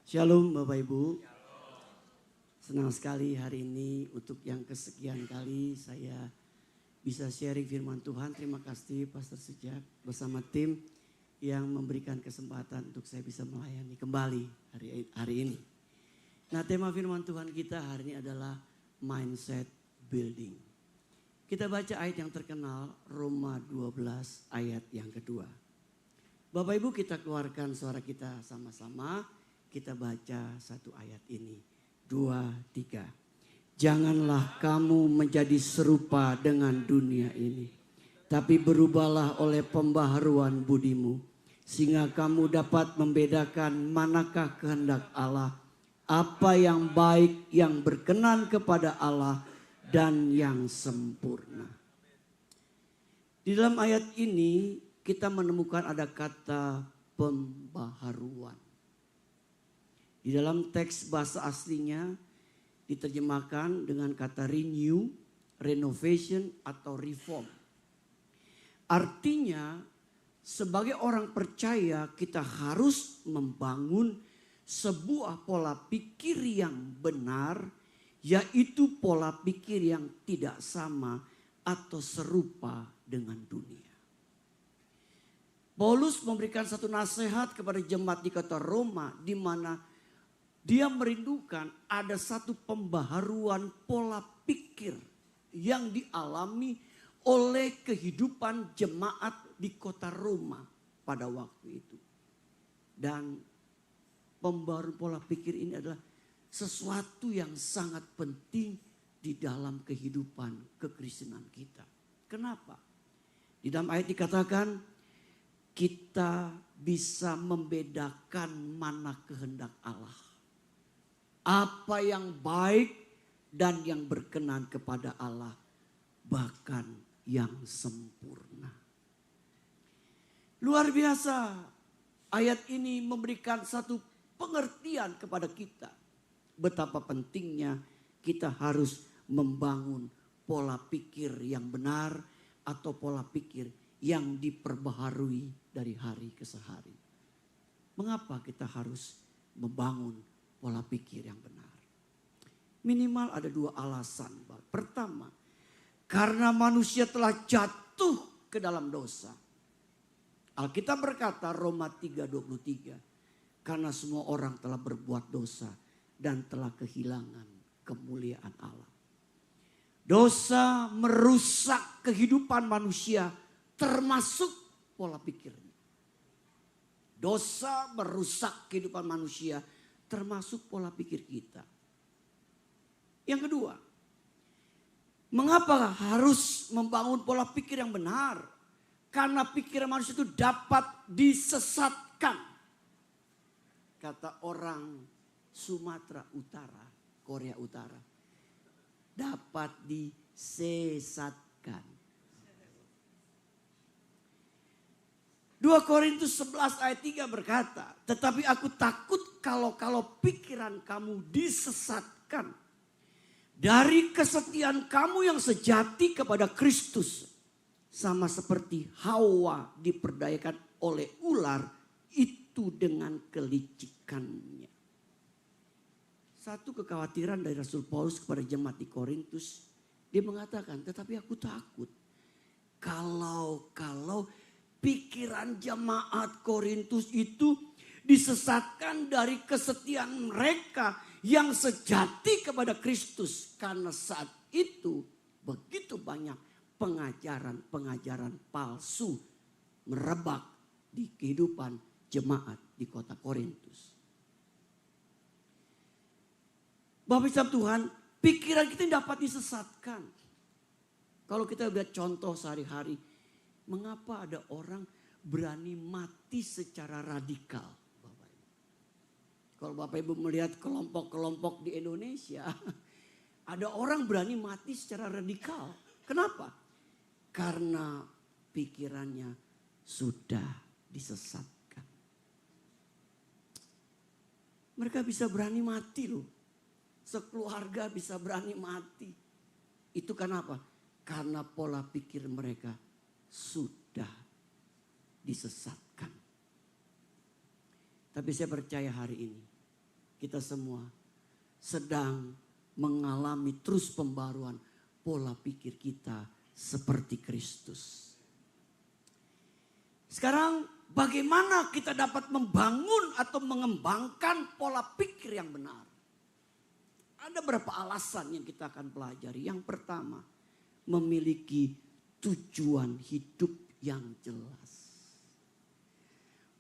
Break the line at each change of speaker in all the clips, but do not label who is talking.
Shalom Bapak Ibu. Senang sekali hari ini untuk yang kesekian kali saya bisa sharing firman Tuhan. Terima kasih Pastor Sejak bersama tim yang memberikan kesempatan untuk saya bisa melayani kembali hari ini. Nah, tema firman Tuhan kita hari ini adalah mindset building. Kita baca ayat yang terkenal Roma 12 ayat yang kedua. Bapak Ibu, kita keluarkan suara kita sama-sama. Kita baca satu ayat ini. 2, 3. Janganlah kamu menjadi serupa dengan dunia ini, tapi berubahlah oleh pembaharuan budimu, sehingga kamu dapat membedakan manakah kehendak Allah, apa yang baik, yang berkenan kepada Allah, dan yang sempurna. Di dalam ayat ini kita menemukan ada kata pembaharuan. Di dalam teks bahasa aslinya diterjemahkan dengan kata renew, renovation, atau reform. Artinya sebagai orang percaya kita harus membangun sebuah pola pikir yang benar, yaitu pola pikir yang tidak sama atau serupa dengan dunia. Paulus memberikan satu nasihat kepada jemaat di kota Roma, di mana dia merindukan ada satu pembaharuan pola pikir yang dialami oleh kehidupan jemaat di kota Roma pada waktu itu. Dan pembaharuan pola pikir ini adalah sesuatu yang sangat penting di dalam kehidupan kekristenan kita. Kenapa? Di dalam ayat dikatakan kita bisa membedakan mana kehendak Allah. Apa yang baik dan yang berkenan kepada Allah, bahkan yang sempurna. Luar biasa, ayat ini memberikan satu pengertian kepada kita. Betapa pentingnya kita harus membangun pola pikir yang benar atau pola pikir yang diperbaharui dari hari ke hari. Mengapa kita harus membangun pola pikir yang benar? Minimal ada dua alasan. Pertama, karena manusia telah jatuh ke dalam dosa. Alkitab berkata Roma 3:23, karena semua orang telah berbuat dosa dan telah kehilangan kemuliaan Allah. Dosa merusak kehidupan manusia, termasuk pola pikirnya. Dosa merusak kehidupan manusia, termasuk pola pikir kita. Yang kedua, mengapa harus membangun pola pikir yang benar? Karena pikiran manusia itu dapat disesatkan. Kata orang Sumatera Utara, Korea Utara, dapat disesatkan. 2 Korintus 11 ayat 3 berkata, tetapi aku takut kalau pikiran kamu disesatkan dari kesetiaan kamu yang sejati kepada Kristus. Sama seperti Hawa diperdayakan oleh ular itu dengan kelicikannya. Satu kekhawatiran dari Rasul Paulus kepada jemaat di Korintus. Dia mengatakan, tetapi aku takut kalau pikiran jemaat Korintus itu disesatkan dari kesetiaan mereka yang sejati kepada Kristus. Karena saat itu begitu banyak pengajaran-pengajaran palsu merebak di kehidupan jemaat di kota Korintus. Bapak Ibu Tuhan, pikiran kita dapat disesatkan. Kalau kita lihat contoh sehari-hari, mengapa ada orang berani mati secara radikal? Bapak Ibu. Kalau Bapak Ibu melihat kelompok-kelompok di Indonesia, ada orang berani mati secara radikal. Kenapa? Karena pikirannya sudah disesatkan. Mereka bisa berani mati loh. Sekeluarga bisa berani mati. Itu kenapa? Karena pola pikir mereka sudah disesatkan. Tapi saya percaya hari ini kita semua sedang mengalami terus pembaruan pola pikir kita seperti Kristus. Sekarang bagaimana kita dapat membangun atau mengembangkan pola pikir yang benar? Ada beberapa alasan yang kita akan pelajari. Yang pertama, memiliki tujuan hidup yang jelas.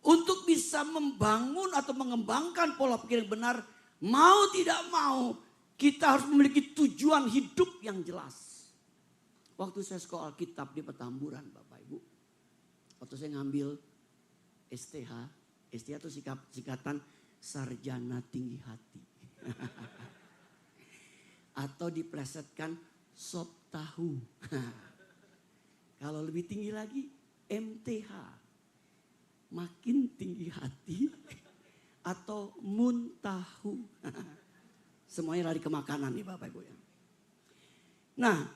Untuk bisa membangun atau mengembangkan pola pikir yang benar, mau tidak mau kita harus memiliki tujuan hidup yang jelas. Waktu saya sekolah Alkitab di Petamburan, Bapak Ibu. Waktu saya ngambil STH itu singkatan Sarjana Tinggi Hati. Atau diplesetkan sop tahu. Kalau lebih tinggi lagi MTH. Makin tinggi hati atau muntahu. Semuanya lari ke makanan nih Bapak Ibu ya. Nah,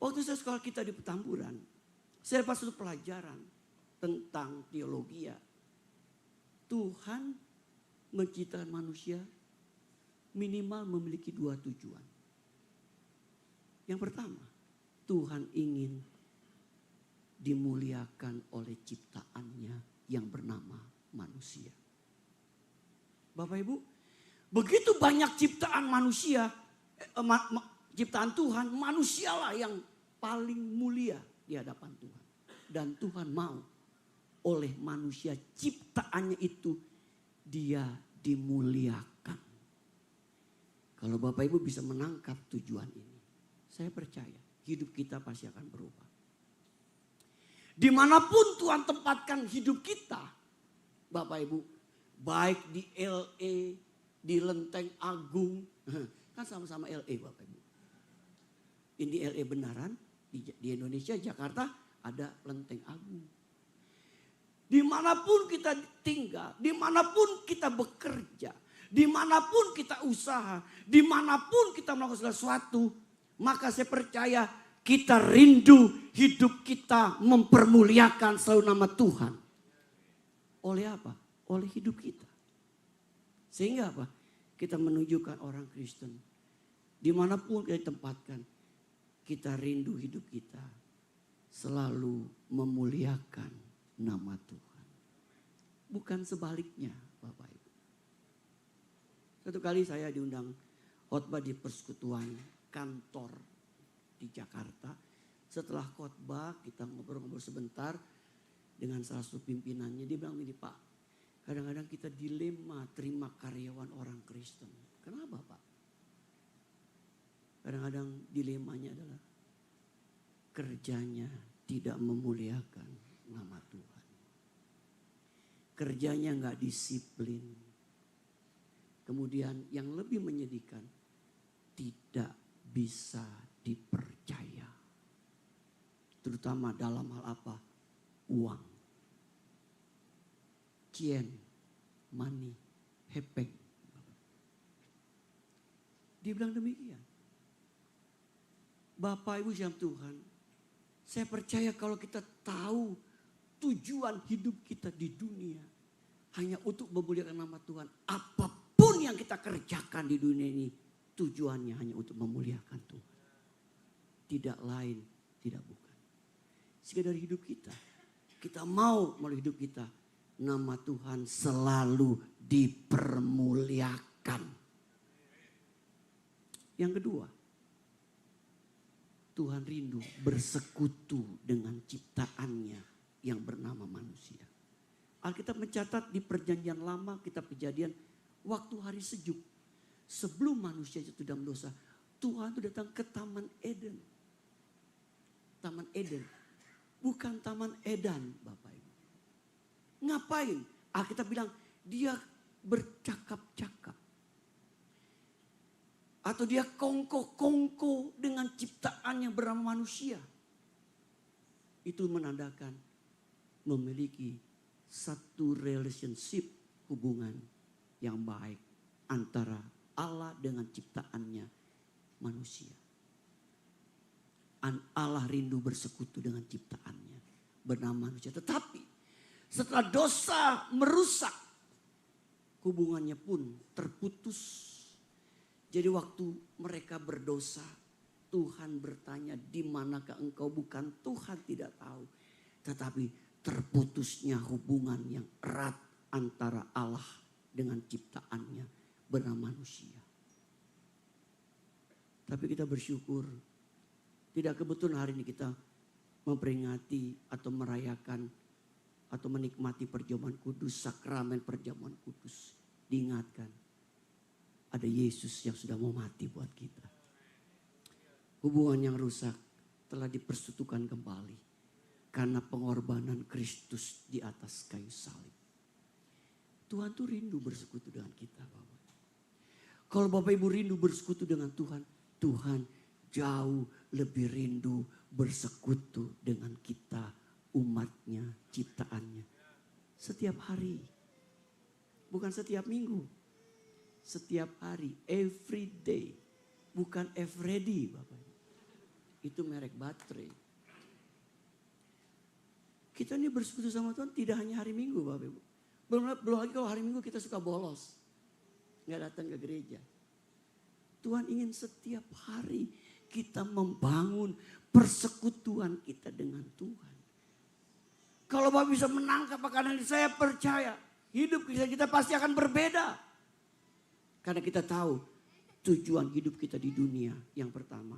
waktu saya sekolah kita di Petamburan, saya dapat satu pelajaran tentang teologi ya. Tuhan menciptakan manusia minimal memiliki dua tujuan. Yang pertama, Tuhan ingin dimuliakan oleh ciptaannya yang bernama manusia. Bapak Ibu, begitu banyak ciptaan manusia, ciptaan Tuhan, manusialah yang paling mulia di hadapan Tuhan. Dan Tuhan mau oleh manusia ciptaannya itu dia dimuliakan. Kalau Bapak Ibu bisa menangkap tujuan ini, saya percaya hidup kita pasti akan berubah. Dimanapun Tuhan tempatkan hidup kita, Bapak Ibu, baik di LA, di Lenteng Agung, kan sama-sama LA Bapak Ibu. Ini LA benaran, di Indonesia, Jakarta ada Lenteng Agung. Dimanapun kita tinggal, dimanapun kita bekerja, dimanapun kita usaha, dimanapun kita melakukan sesuatu, maka saya percaya kita rindu hidup kita mempermuliakan selalu nama Tuhan. Oleh apa? Oleh hidup kita. Sehingga apa? Kita menunjukkan orang Kristen. Dimanapun kita tempatkan, kita rindu hidup kita selalu memuliakan nama Tuhan. Bukan sebaliknya Bapak Ibu. Satu kali saya diundang khotbah di persekutuan kantor di Jakarta. Setelah khotbah kita ngobrol-ngobrol sebentar dengan salah satu pimpinannya. Dia bilang ini Pak, kadang-kadang kita dilema terima karyawan orang Kristen. Kenapa Pak? Kadang-kadang dilemanya adalah kerjanya tidak memuliakan nama Tuhan. Kerjanya nggak disiplin. Kemudian yang lebih menyedihkan, tidak bisa dipercaya. Terutama dalam hal apa? Uang. Cien, money, hepeng. Dia bilang demikian. Bapak Ibu yang Tuhan, saya percaya kalau kita tahu tujuan hidup kita di dunia hanya untuk memuliakan nama Tuhan. Apapun yang kita kerjakan di dunia ini tujuannya hanya untuk memuliakan Tuhan. Tidak lain, tidak bukan. Sehingga dari hidup kita mau melalui hidup kita nama Tuhan selalu dipermuliakan. Yang kedua, Tuhan rindu bersekutu dengan ciptaannya yang bernama manusia. Alkitab mencatat di perjanjian lama, kitab Kejadian, waktu hari sejuk. Sebelum manusia jatuh dalam dosa, Tuhan itu datang ke Taman Eden. Taman Eden, bukan Taman Edan Bapak Ibu. Ngapain? Alkitab bilang dia bercakap-cakap. Atau dia kongko-kongko dengan ciptaan yang bernama manusia. Itu menandakan memiliki satu relationship, hubungan yang baik antara Allah dengan ciptaannya manusia. Allah rindu bersekutu dengan ciptaannya bernama manusia. Tetapi setelah dosa merusak hubungannya pun terputus. Jadi waktu mereka berdosa, Tuhan bertanya, di manakah engkau? Bukan Tuhan tidak tahu, tetapi terputusnya hubungan yang erat antara Allah dengan ciptaannya bernama manusia. Tapi kita bersyukur, tidak kebetulan hari ini kita memperingati atau merayakan atau menikmati perjamuan kudus, sakramen perjamuan kudus. Diingatkan, ada Yesus yang sudah mau mati buat kita. Hubungan yang rusak telah dipersatukan kembali karena pengorbanan Kristus di atas kayu salib. Tuhan tuh rindu bersekutu dengan kita, Bapak. Kalau Bapak Ibu rindu bersekutu dengan Tuhan, Tuhan jauh lebih rindu bersekutu dengan kita, umatnya, ciptaannya. Setiap hari, bukan setiap minggu, setiap hari, every day, bukan every day, Bapak. Itu merek baterai. Kita ini bersekutu sama Tuhan tidak hanya hari Minggu, Bapak Ibu. Belum lagi kalau hari Minggu kita suka bolos, nggak datang ke gereja. Tuhan ingin setiap hari kita membangun persekutuan kita dengan Tuhan. Kalau Bapak bisa menangkap makanan ini, saya percaya hidup kita pasti akan berbeda. Karena kita tahu tujuan hidup kita di dunia yang pertama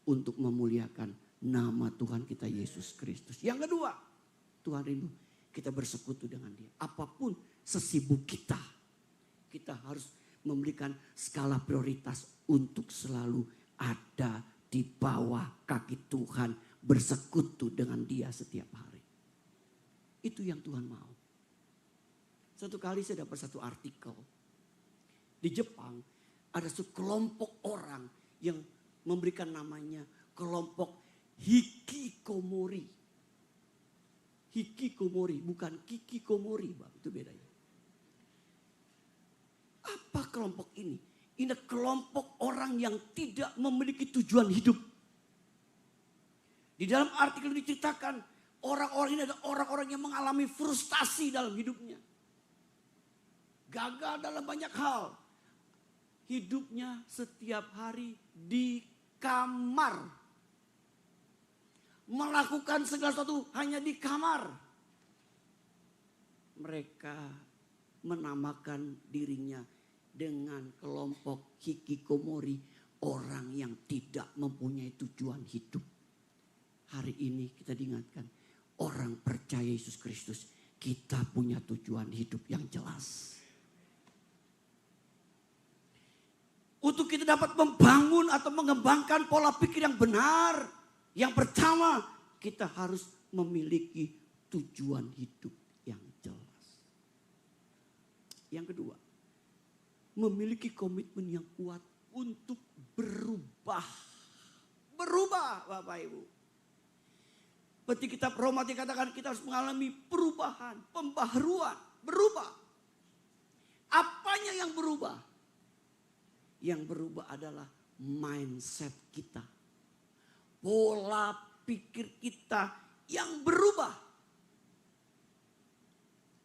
untuk memuliakan nama Tuhan kita Yesus Kristus. Yang kedua, Tuhan rindu kita bersekutu dengan Dia. Apapun sesibuk kita, kita harus memberikan skala prioritas untuk selalu ada di bawah kaki Tuhan, bersekutu dengan Dia setiap hari. Itu yang Tuhan mau. Satu kali saya dapat satu artikel. Di Jepang ada sekelompok orang yang memberikan namanya kelompok Hikikomori. Hikikomori, bukan Kikikomori, Bang. Itu bedanya. Apa kelompok ini? Ini kelompok orang yang tidak memiliki tujuan hidup. Di dalam artikel diceritakan, orang-orang ini adalah orang-orang yang mengalami frustasi dalam hidupnya. Gagal dalam banyak hal. Hidupnya setiap hari di kamar. Melakukan segala sesuatu hanya di kamar. Mereka menamakan dirinya dengan kelompok Hikikomori, orang yang tidak mempunyai tujuan hidup. Hari ini kita diingatkan, orang percaya Yesus Kristus, kita punya tujuan hidup yang jelas. Untuk kita dapat membangun atau mengembangkan pola pikir yang benar, yang pertama, kita harus memiliki tujuan hidup yang jelas. Yang kedua, memiliki komitmen yang kuat untuk berubah. Berubah, Bapak Ibu. Seperti kitab Roma dikatakan kita harus mengalami perubahan, pembaharuan, berubah. Apanya yang berubah? Yang berubah adalah mindset kita. Pola pikir kita yang berubah.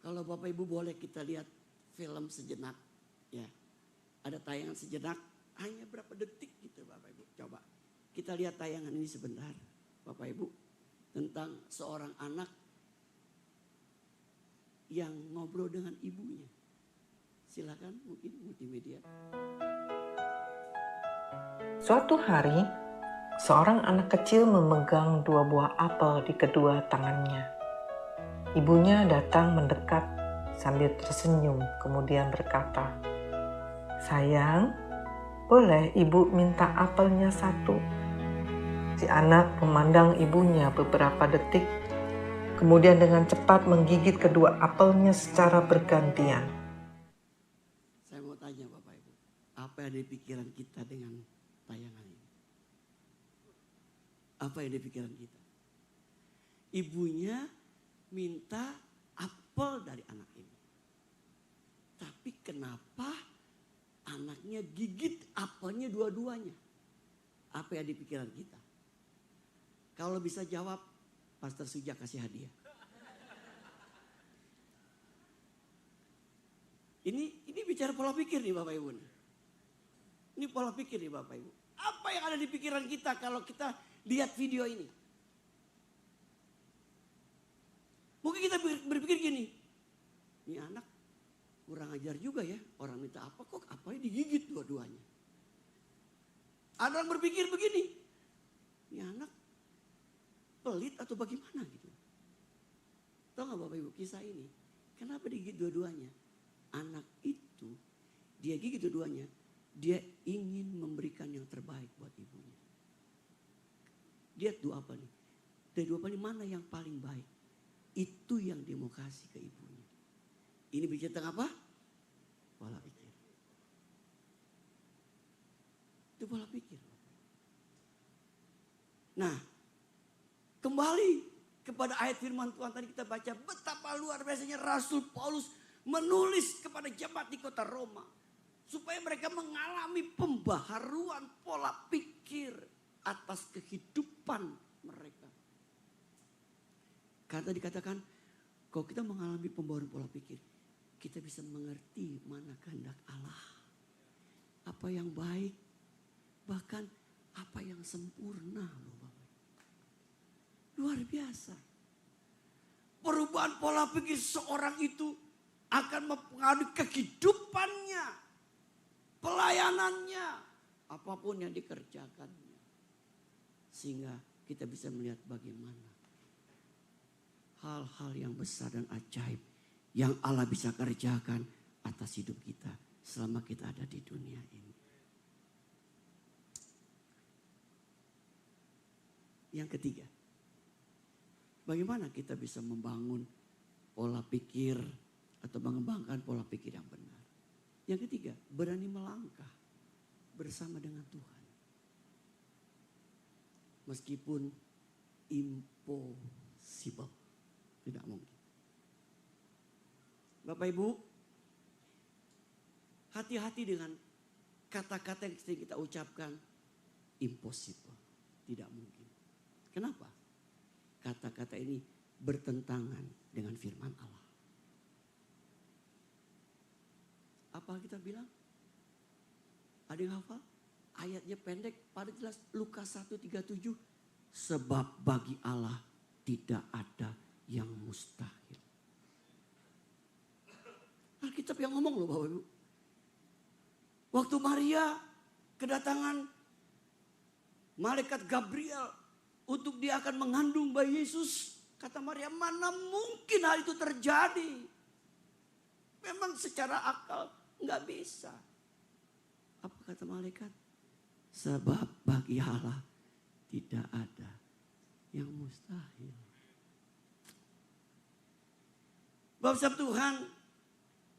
Kalau Bapak Ibu boleh kita lihat film sejenak. Ya, ada tayangan sejenak, hanya berapa detik gitu Bapak Ibu. Coba kita lihat tayangan ini sebentar Bapak Ibu. Tentang seorang anak yang ngobrol dengan ibunya. Silakan mungkin multimedia.
Suatu hari, seorang anak kecil memegang 2 buah apel di kedua tangannya. Ibunya datang mendekat sambil tersenyum, kemudian berkata, "Sayang, boleh ibu minta apelnya 1?" Si anak memandang ibunya beberapa detik, kemudian dengan cepat menggigit kedua apelnya secara bergantian.
Saya mau tanya Bapak Ibu, apa yang ada di pikiran kita dengan tayangan ini? Apa yang ada di pikiran kita? Ibunya minta apel dari anak ini. Tapi kenapa anaknya gigit apelnya dua-duanya? Apa yang ada di pikiran kita? Kalau bisa jawab, Pastor Suja kasih hadiah. Ini bicara pola pikir nih Bapak Ibu. Ini pola pikir nih Bapak Ibu. Apa yang ada di pikiran kita kalau kita lihat video ini? Mungkin kita berpikir gini, ini anak kurang ajar juga ya. Orang minta apa kok apanya digigit dua-duanya. Ada orang berpikir begini, ini anak pelit atau bagaimana gitu. Tahu gak Bapak Ibu kisah ini? Kenapa digigit dua-duanya? Anak itu dia gigit dua-duanya. Dia ingin memberikan yang terbaik buat ibunya. Dia dua apa nih? Dari dua apa nih mana yang paling baik? Itu yang dia mau kasih ke ibunya. Ini bicara tentang apa? Pola pikir. Itu pola pikir. Nah, kembali kepada ayat firman Tuhan tadi kita baca. Betapa luar biasanya Rasul Paulus menulis kepada jemaat di kota Roma. Supaya mereka mengalami pembaharuan pola pikir atas kehidupan mereka. Karena dikatakan, kalau kita mengalami pembaharuan pola pikir, kita bisa mengerti mana kehendak Allah. Apa yang baik, bahkan apa yang sempurna. Luar biasa. Perubahan pola pikir seorang itu akan mempengaruhi kehidupannya. Pelayanannya, apapun yang dikerjakannya. Sehingga kita bisa melihat bagaimana hal-hal yang besar dan ajaib yang Allah bisa kerjakan atas hidup kita selama kita ada di dunia ini. Yang ketiga, bagaimana kita bisa membangun pola pikir atau mengembangkan pola pikir yang benar. Yang ketiga, berani melangkah bersama dengan Tuhan. Meskipun impossible. Tidak mungkin. Bapak Ibu, hati-hati dengan kata-kata yang sering kita ucapkan. Impossible. Tidak mungkin. Kenapa? Kata-kata ini bertentangan dengan firman Allah. Apa kita bilang? Ada yang hafal? Ayatnya pendek, pada jelas Lukas 1:37. Sebab bagi Allah tidak ada yang mustahil. Alkitab yang ngomong loh Bapak Ibu. Waktu Maria kedatangan malaikat Gabriel untuk dia akan mengandung bayi Yesus. Kata Maria, mana mungkin hal itu terjadi? Memang secara akal nggak bisa. Apa kata malaikat? Sebab bagi Allah tidak ada yang mustahil. Bapak Tuhan,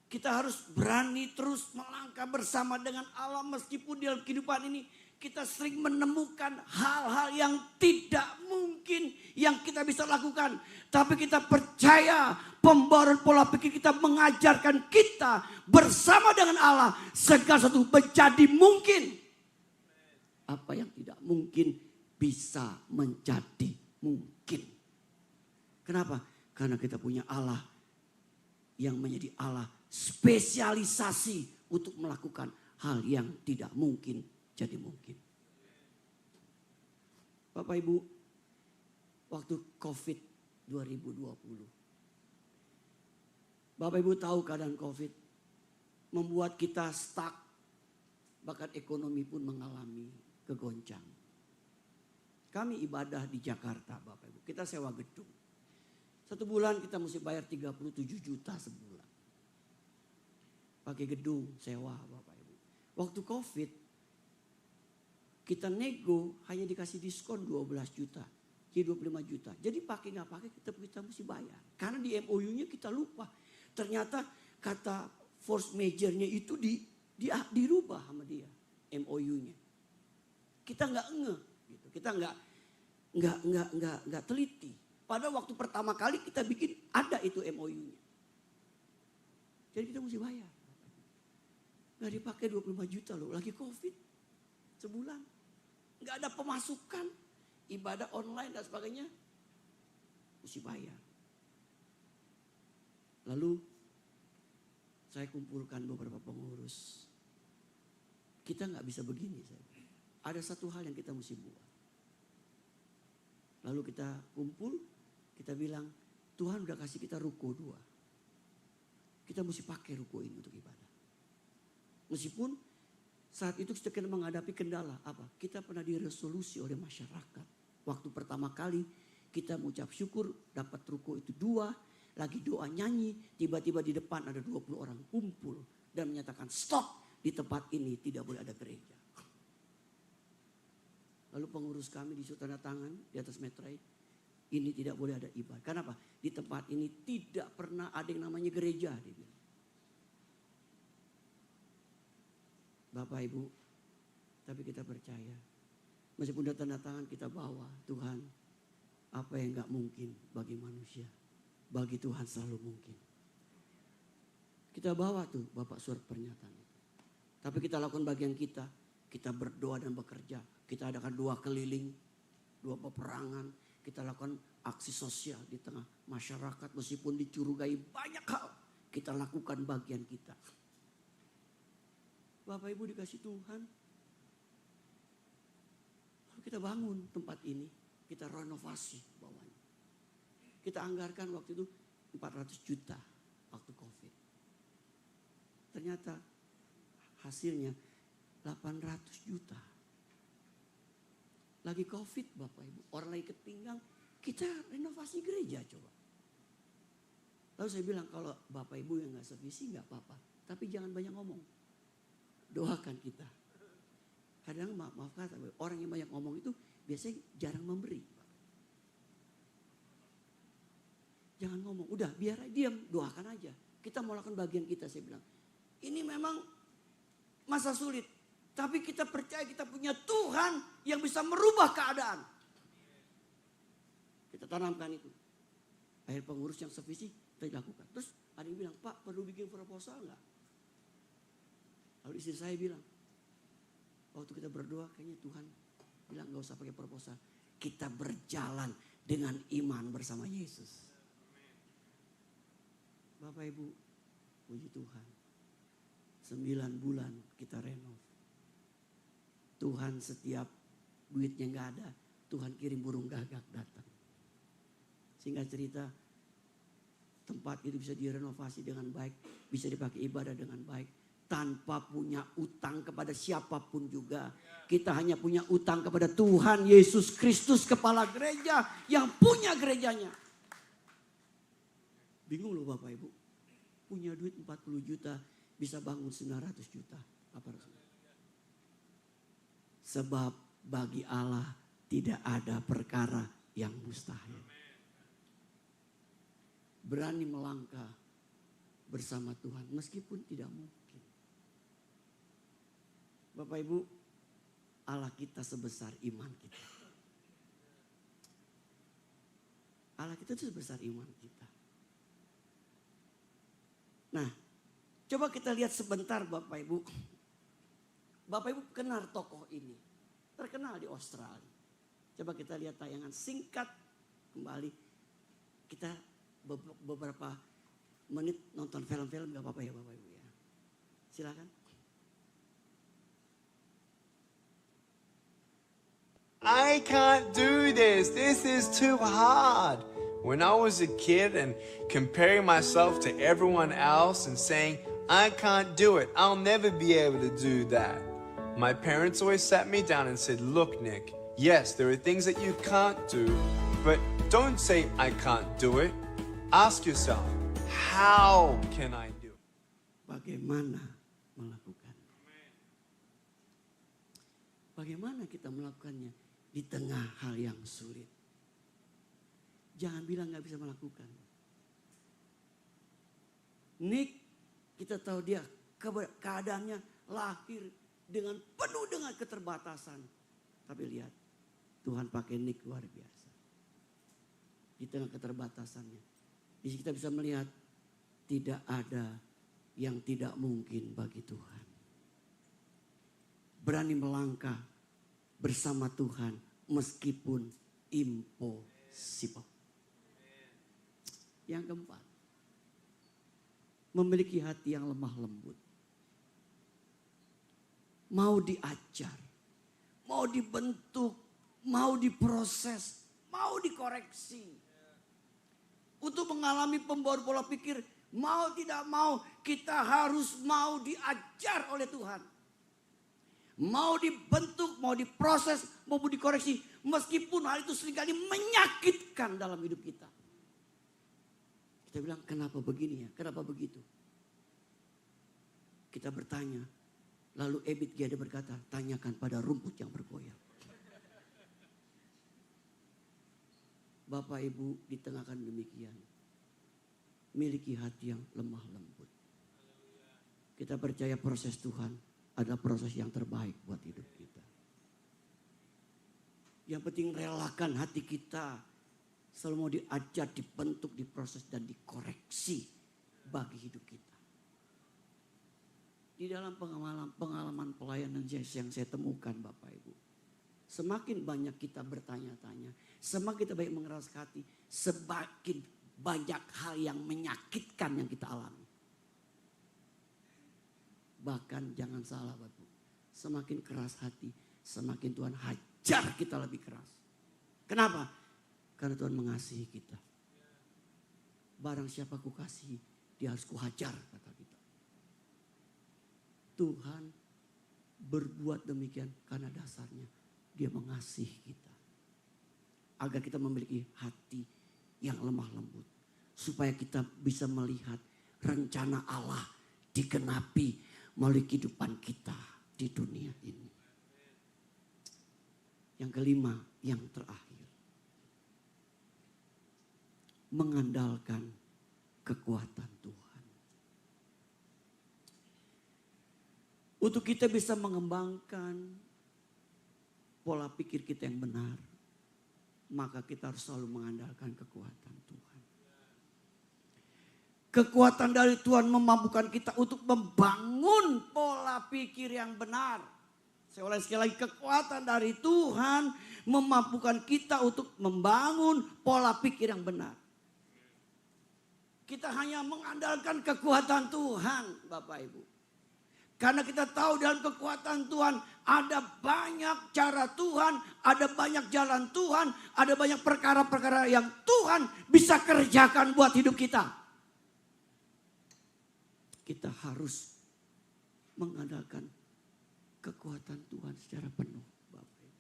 kita harus berani terus melangkah bersama dengan Allah meskipun di dalam kehidupan ini kita sering menemukan hal-hal yang tidak mungkin yang kita bisa lakukan. Tapi kita percaya pembaruan pola pikir kita mengajarkan kita bersama dengan Allah segala sesuatu menjadi mungkin. Apa yang tidak mungkin bisa menjadi mungkin. Kenapa? Karena kita punya Allah yang menjadi Allah spesialisasi untuk melakukan hal yang tidak mungkin jadi mungkin. Bapak Ibu, waktu COVID 2020. Bapak Ibu tahu keadaan COVID membuat kita stuck. Bahkan ekonomi pun mengalami kegoncang. Kami ibadah di Jakarta Bapak Ibu. Kita sewa gedung. 1 bulan kita mesti bayar 37 juta sebulan. Pakai gedung sewa Bapak Ibu. Waktu COVID kita nego hanya dikasih diskon 12 juta. Jadi 25 juta. Jadi pakai nggak pakai kita mesti bayar. Karena di MOU-nya kita lupa. Ternyata kata force major-nya itu dirubah sama dia. MOU-nya. Kita nggak gitu. Kita nggak teliti. Pada waktu pertama kali kita bikin ada itu MOU-nya. Jadi kita mesti bayar. Nggak dipakai 25 juta loh. Lagi COVID. Sebulan. Nggak ada pemasukan. Ibadah online dan sebagainya. Mesti bayar. Lalu Saya kumpulkan beberapa pengurus. Kita nggak bisa begini. Ada satu hal yang kita mesti buat. Lalu kita kumpul, kita bilang, Tuhan udah kasih kita ruko 2. Kita mesti pakai ruko ini untuk ibadah. Meskipun saat itu kita menghadapi kendala apa? Kita pernah diresolusi oleh masyarakat. Waktu pertama kali kita mengucap syukur dapat ruko itu 2. Lagi doa nyanyi, tiba-tiba di depan ada 20 orang kumpul. Dan menyatakan stop, di tempat ini tidak boleh ada gereja. Lalu pengurus kami disuruh tanda tangan di atas meterai. Ini tidak boleh ada ibadah. Kenapa? Di tempat ini tidak pernah ada yang namanya gereja. Dia bilang. Bapak Ibu, tapi kita percaya. Meskipun ada tanda tangan kita bawa, Tuhan, apa yang gak mungkin bagi manusia, bagi Tuhan selalu mungkin. Kita bawa tuh Bapak surat pernyataan itu. Tapi kita lakukan bagian kita berdoa dan bekerja. Kita adakan 2 keliling, 2 peperangan. Kita lakukan aksi sosial di tengah masyarakat meskipun dicurigai banyak hal. Kita lakukan bagian kita. Bapak Ibu dikasih Tuhan. Lalu kita bangun tempat ini. Kita renovasi bawahnya. Kita anggarkan waktu itu 400 juta waktu COVID. Ternyata hasilnya 800 juta. Lagi COVID Bapak Ibu. Orang lagi kepinggang. Kita renovasi gereja coba. Lalu saya bilang kalau Bapak Ibu yang gak sevisi gak apa-apa. Tapi jangan banyak ngomong. Doakan kita. Kadang maaf kata orang yang banyak ngomong itu biasanya jarang memberi. Jangan ngomong. Udah biar diam. Doakan aja. Kita mau lakukan bagian kita saya bilang. Ini memang masa sulit. Tapi kita percaya kita punya Tuhan yang bisa merubah keadaan. Kita tanamkan itu. Akhir pengurus yang sevisi kita lakukan. Terus ada yang bilang, Pak perlu bikin proposal enggak? Lalu istri saya bilang, waktu kita berdoa kayaknya Tuhan bilang gak usah pakai proposal. Kita berjalan dengan iman bersama Yesus. Bapak Ibu, puji Tuhan. 9 bulan kita renov. Tuhan setiap duitnya gak ada, Tuhan kirim burung gagak datang. Singkat cerita, tempat itu bisa direnovasi dengan baik, bisa dipakai ibadah dengan baik. Tanpa punya utang kepada siapapun juga. Kita hanya punya utang kepada Tuhan Yesus Kristus, kepala gereja yang punya gerejanya. Bingung loh Bapak Ibu. Punya duit 40 juta bisa bangun 900 juta. Apa rasanya? Sebab bagi Allah tidak ada perkara yang mustahil. Berani melangkah bersama Tuhan meskipun tidak mungkin. Bapak Ibu, Allah kita sebesar iman kita. Allah kita itu sebesar iman kita. Nah, coba kita lihat sebentar Bapak Ibu. Bapak Ibu kenal tokoh ini. Terkenal di Australia. Coba kita lihat tayangan singkat kembali. Kita beberapa menit nonton film-film gak apa-apa ya Bapak Ibu ya. Silakan.
I can't do this. This is too hard. When I was a kid and comparing myself to everyone else and saying, I can't do it. I'll never be able to do that. My parents always sat me down and said, look, Nick, yes, there are things that you can't do, but don't say I can't do it. Ask yourself, how can I do it?
Bagaimana melakukan? Bagaimana kita melakukannya di tengah hal yang sulit? Jangan bilang gak bisa melakukan. Nick, kita tahu dia keadaannya lahir dengan penuh dengan keterbatasan. Tapi lihat, Tuhan pakai Nick luar biasa. Di tengah keterbatasannya. Di sini kita bisa melihat tidak ada yang tidak mungkin bagi Tuhan. Berani melangkah bersama Tuhan meskipun impossible. Yang keempat, memiliki hati yang lemah lembut. Mau diajar, mau dibentuk, mau diproses, mau dikoreksi. Untuk mengalami pembawaan pola pikir, mau tidak mau kita harus mau diajar oleh Tuhan. Mau dibentuk, mau diproses, mau dikoreksi. Meskipun hal itu seringkali menyakitkan dalam hidup kita. Kita bilang, kenapa begini ya? Kenapa begitu? Kita bertanya. Lalu Ebit Giade berkata, tanyakan pada rumput yang bergoyang. Bapak Ibu di tengah kan demikian. Miliki hati yang lemah lembut. Kita percaya proses Tuhan adalah proses yang terbaik buat hidup kita. Yang penting relakan hati kita. Selalu mau diajar, dibentuk, diproses dan dikoreksi bagi hidup kita. Di dalam pengalaman pelayanan yang saya temukan Bapak Ibu. Semakin banyak kita bertanya-tanya. Semakin kita banyak mengeras hati. Semakin banyak hal yang menyakitkan yang kita alami. Bahkan jangan salah Bapak Ibu. Semakin keras hati. Semakin Tuhan hajar kita lebih keras. Kenapa? Karena Tuhan mengasihi kita. Barang siapa ku kasihi, dia harus ku hajar kata kita. Tuhan berbuat demikian karena dasarnya dia mengasihi kita. Agar kita memiliki hati yang lemah lembut. Supaya kita bisa melihat rencana Allah digenapi melalui kehidupan kita di dunia ini. Yang kelima, yang terakhir. Mengandalkan kekuatan Tuhan. Untuk kita bisa mengembangkan pola pikir kita yang benar, maka kita harus selalu mengandalkan kekuatan Tuhan. Kekuatan dari Tuhan memampukan kita untuk membangun pola pikir yang benar. Saya ulangi sekali lagi, kekuatan dari Tuhan memampukan kita untuk membangun pola pikir yang benar. Kita hanya mengandalkan kekuatan Tuhan, Bapak Ibu. Karena kita tahu dalam kekuatan Tuhan ada banyak cara Tuhan, ada banyak jalan Tuhan, ada banyak perkara-perkara yang Tuhan bisa kerjakan buat hidup kita. Kita harus mengandalkan kekuatan Tuhan secara penuh, Bapak Ibu.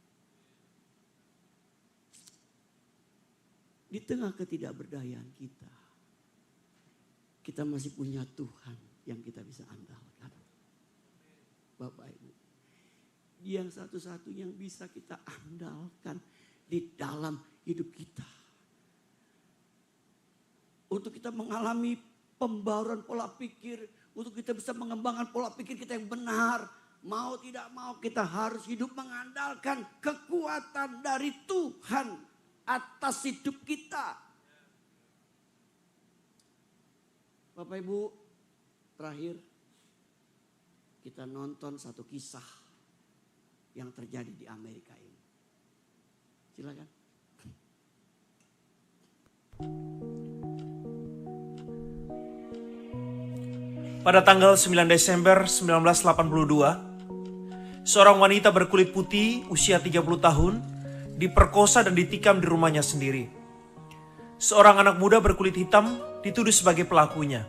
Di tengah ketidakberdayaan kita masih punya Tuhan yang kita bisa andalkan. Bapak Ibu, yang satu-satunya yang bisa kita andalkan di dalam hidup kita. Untuk kita mengalami pembaruan pola pikir, untuk kita bisa mengembangkan pola pikir kita yang benar. Mau tidak mau kita harus hidup mengandalkan kekuatan dari Tuhan atas hidup kita. Bapak Ibu, terakhir. Kita nonton satu kisah yang terjadi di Amerika ini. Silakan.
Pada tanggal 9 Desember 1982, seorang wanita berkulit putih usia 30 tahun diperkosa dan ditikam di rumahnya sendiri. Seorang anak muda berkulit hitam dituduh sebagai pelakunya.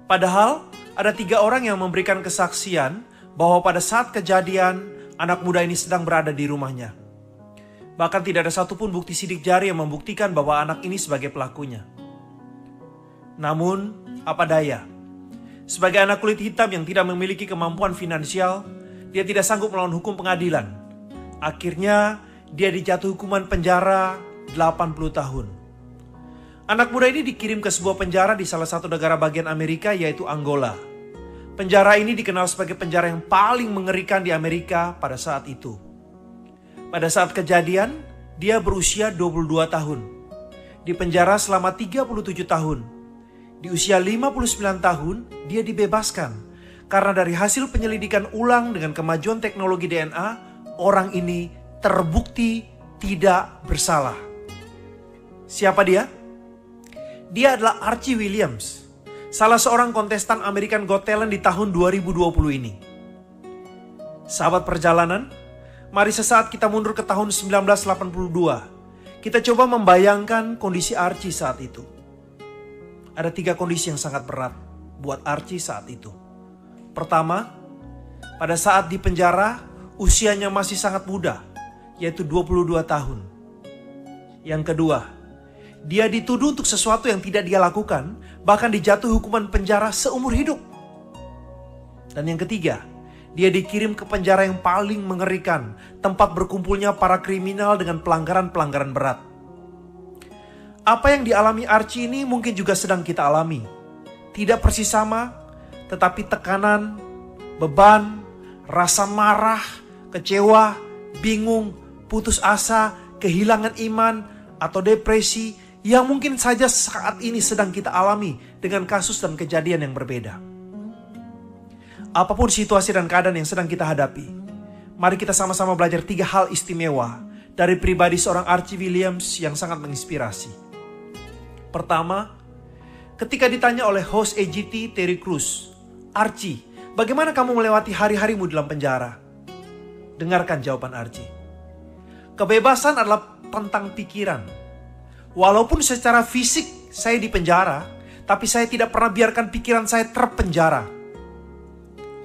Padahal ada 3 orang yang memberikan kesaksian bahwa pada saat kejadian anak muda ini sedang berada di rumahnya. Bahkan tidak ada satupun bukti sidik jari yang membuktikan bahwa anak ini sebagai pelakunya. Namun, apa daya? Sebagai anak kulit hitam yang tidak memiliki kemampuan finansial, dia tidak sanggup melawan hukum pengadilan. Akhirnya, dia dijatuhi hukuman penjara 80 tahun. Anak muda ini dikirim ke sebuah penjara di salah satu negara bagian Amerika, yaitu Angola. Penjara ini dikenal sebagai penjara yang paling mengerikan di Amerika pada saat itu. Pada saat kejadian, dia berusia 22 tahun. Di penjara selama 37 tahun. Di usia 59 tahun, dia dibebaskan. Karena dari hasil penyelidikan ulang dengan kemajuan teknologi DNA, orang ini terbukti tidak bersalah. Siapa dia? Dia adalah Archie Williams, salah seorang kontestan American Got Talent di tahun 2020 ini. Sahabat perjalanan, mari sesaat kita mundur ke tahun 1982. Kita coba membayangkan kondisi Archie saat itu. Ada 3 kondisi yang sangat berat buat Archie saat itu. Pertama, pada saat di penjara, usianya masih sangat muda, yaitu 22 tahun. Yang kedua, dia dituduh untuk sesuatu yang tidak dia lakukan, bahkan dijatuhi hukuman penjara seumur hidup. Dan yang ketiga, dia dikirim ke penjara yang paling mengerikan, tempat berkumpulnya para kriminal dengan pelanggaran-pelanggaran berat. Apa yang dialami Archie ini mungkin juga sedang kita alami. Tidak persis sama, tetapi tekanan, beban, rasa marah, kecewa, bingung, putus asa, kehilangan iman, atau depresi yang mungkin saja saat ini sedang kita alami dengan kasus dan kejadian yang berbeda. Apapun situasi dan keadaan yang sedang kita hadapi, mari kita sama-sama belajar 3 hal istimewa dari pribadi seorang Archie Williams yang sangat menginspirasi. Pertama, ketika ditanya oleh host AGT Terry Crews, "Archie, bagaimana kamu melewati hari-harimu dalam penjara?" Dengarkan jawaban Archie. "Kebebasan adalah tentang pikiran. Walaupun secara fisik saya di penjara, tapi saya tidak pernah biarkan pikiran saya terpenjara."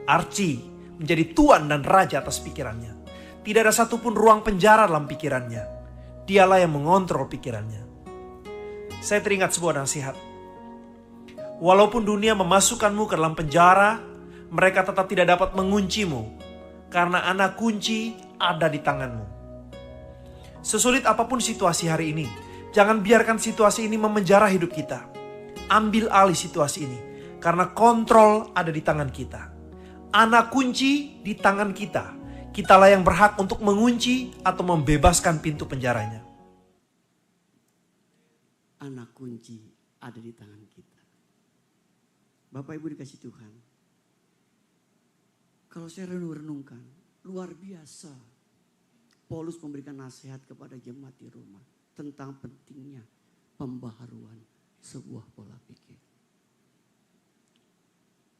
Archie menjadi tuan dan raja atas pikirannya. Tidak ada satupun ruang penjara dalam pikirannya. Dialah yang mengontrol pikirannya. Saya teringat sebuah nasihat. Walaupun dunia memasukkanmu ke dalam penjara, mereka tetap tidak dapat menguncimu, karena anak kunci ada di tanganmu. Sesulit apapun situasi hari ini, jangan biarkan situasi ini memenjara hidup kita. Ambil alih situasi ini, karena kontrol ada di tangan kita. Anak kunci di tangan kita. Kitalah yang berhak untuk mengunci atau membebaskan pintu penjaranya.
Anak kunci ada di tangan kita. Bapak Ibu dikasih Tuhan. Kalau saya renung-renungkan, luar biasa. Paulus memberikan nasihat kepada jemaat di Roma tentang pentingnya pembaharuan sebuah pola pikir.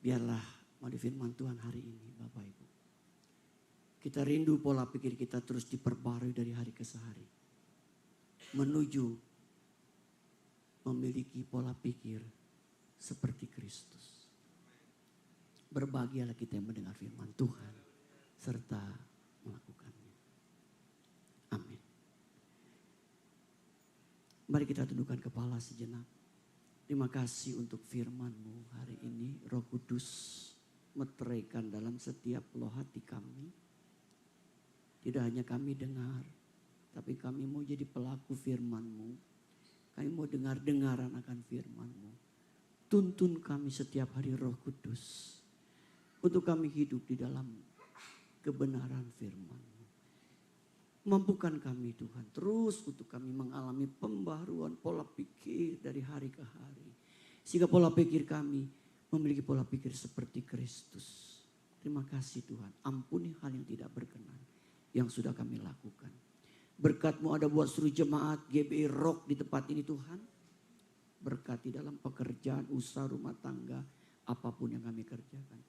Biarlah melalui firman Tuhan hari ini, Bapak Ibu, kita rindu pola pikir kita terus diperbarui dari hari ke hari. Menuju memiliki pola pikir seperti Kristus. Berbahagialah kita yang mendengar firman Tuhan serta melakukannya. Amin. Mari kita tundukkan kepala sejenak. Terima kasih untuk firman-Mu hari ini, Roh Kudus. Meteraikan dalam setiap loh hati kami. Tidak hanya kami dengar, tapi kami mau jadi pelaku firman-Mu. Kami mau dengar-dengaran akan firman-Mu. Tuntun kami setiap hari, Roh Kudus, untuk kami hidup di dalam kebenaran firman-Mu. Mampukan kami Tuhan terus untuk kami mengalami pembaharuan pola pikir dari hari ke hari. Sehingga pola pikir kami memiliki pola pikir seperti Kristus. Terima kasih Tuhan. Ampuni hal yang tidak berkenan yang sudah kami lakukan. Berkat-Mu ada buat seluruh jemaat GBI Rock di tempat ini Tuhan. Berkati dalam pekerjaan, usaha, rumah tangga, apapun yang kami kerjakan.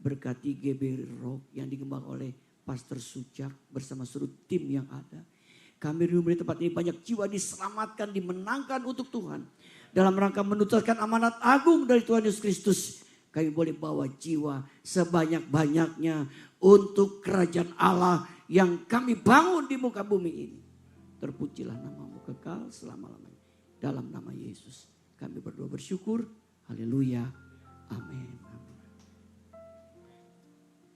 Berkati GBI Rock yang dikembangkan oleh Pastor Sujak bersama seluruh tim yang ada. Kami rindu di tempat ini banyak jiwa diselamatkan, dimenangkan untuk Tuhan. Dalam rangka menuturkan amanat agung dari Tuhan Yesus Kristus. Kami boleh bawa jiwa sebanyak-banyaknya untuk kerajaan Allah yang kami bangun di muka bumi ini. Terpujilah nama-Mu kekal selama-lamanya. Dalam nama Yesus kami berdoa bersyukur. Haleluya. Amin.